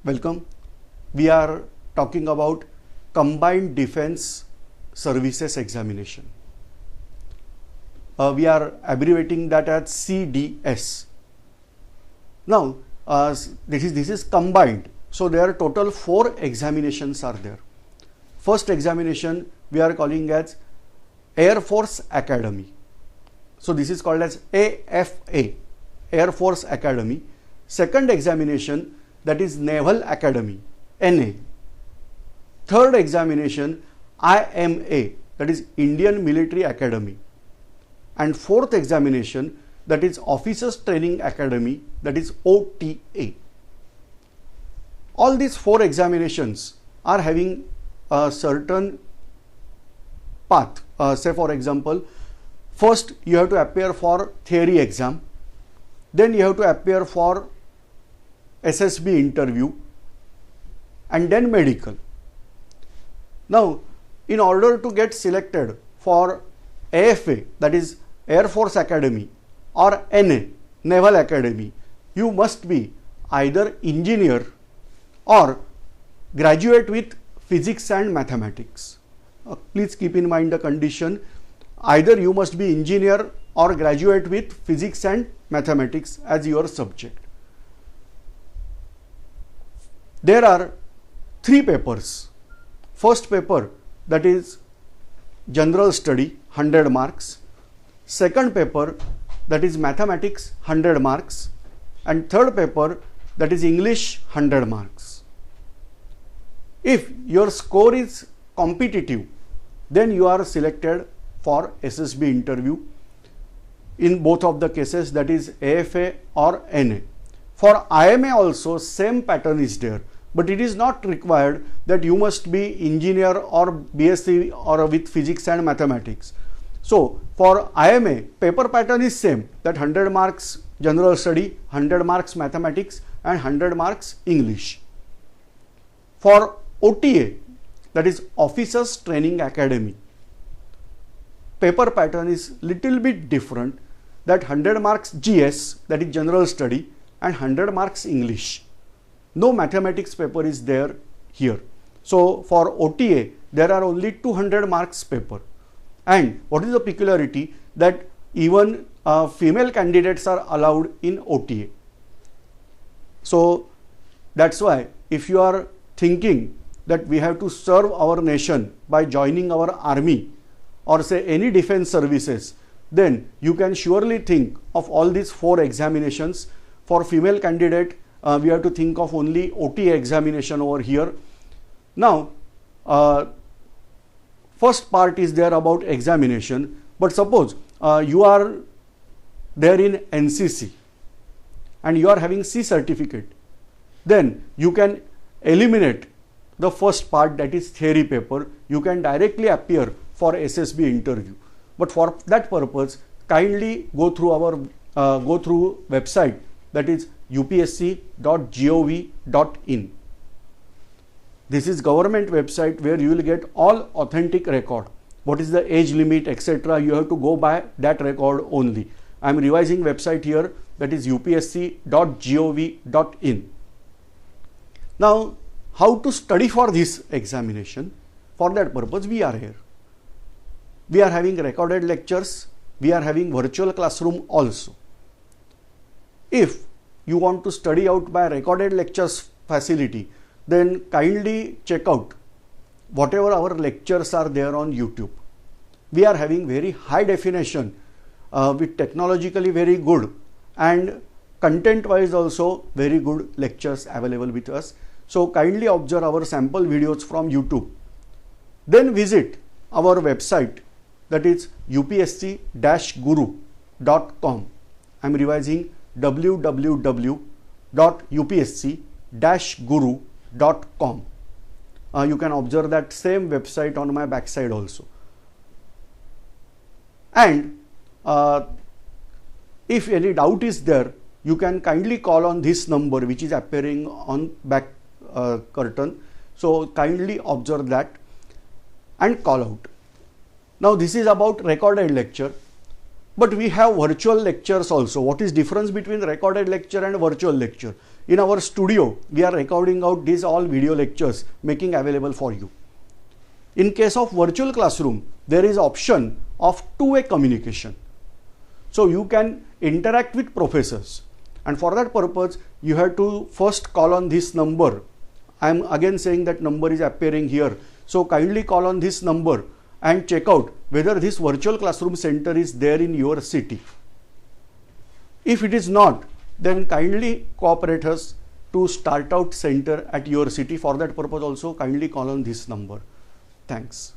Welcome. We are talking about Combined Defense Services Examination. We are abbreviating that as CDS. Now, this is combined. So there are total 4 examinations are there. First examination we are calling as Air Force Academy. So this is called as AFA, Air Force Academy. Second examination, that is Naval Academy, NA. Third examination, IMA, that is Indian Military Academy. And fourth examination, that is Officers Training Academy, that is OTA. All these 4 examinations are having a certain path. Say for example, first you have to appear for theory exam, then you have to appear for SSB interview, and then medical. Now, in order to get selected for AFA, that is Air Force Academy, or NA, Naval Academy, you must be either engineer or graduate with physics and mathematics. Please keep in mind the condition. Either you must be engineer or graduate with physics and mathematics as your subject. There are 3 papers. First paper, that is General Study, 100 marks. Second paper, that is Mathematics, 100 marks. And third paper, that is English, 100 marks. If your score is competitive, then you are selected for SSB interview in both of the cases, that is AFA or NA. For IMA also same pattern is there, but it is not required that you must be engineer or BSc or with physics and mathematics. So for IMA, paper pattern is same, that 100 marks General Study, 100 marks Mathematics and 100 marks English. For OTA, that is Officers Training Academy, paper pattern is little bit different, that 100 marks GS, that is General Study, and 100 marks English. No mathematics paper is there here. So for OTA, there are only 200 marks paper. And what is the peculiarity, that even female candidates are allowed in OTA. So that's why if you are thinking that we have to serve our nation by joining our army or say any defense services, then you can surely think of all these 4 examinations. For female candidate, we have to think of only OTA examination over here. Now, first part is there about examination, but suppose you are there in NCC and you are having C certificate, then you can eliminate the first part, that is theory paper. You can directly appear for SSB interview. But for that purpose, kindly go through our website, that is upsc.gov.in. This is government website where you will get all authentic record. What is the age limit, etc. You have to go by that record only. I am revising website here, that is upsc.gov.in. Now, how to study for this examination? For that purpose, we are here. We are having recorded lectures. We are having virtual classroom also. If you want to study out by recorded lectures facility, then kindly check out whatever our lectures are there on YouTube. We are having very high definition with technologically very good and content wise also very good lectures available with us. So kindly observe our sample videos from YouTube. Then visit our website, that is upsc-guru.com. I am revising www.upsc-guru.com. You can observe that same website on my backside also. And if any doubt is there, you can kindly call on this number which is appearing on back curtain. So kindly observe that and call out. Now this is about recorded lecture, but we have virtual lectures also. What is difference between recorded lecture and virtual lecture? In our studio, we are recording out these all video lectures, making available for you. In case of virtual classroom, there is option of two-way communication. So you can interact with professors, and for that purpose you have to first call on this number. I am again saying that number is appearing here. So kindly call on this number and check out whether this virtual classroom center is there in your city. If it is not, then kindly cooperate us to start out center at your city. For that purpose also kindly call on this number. Thanks.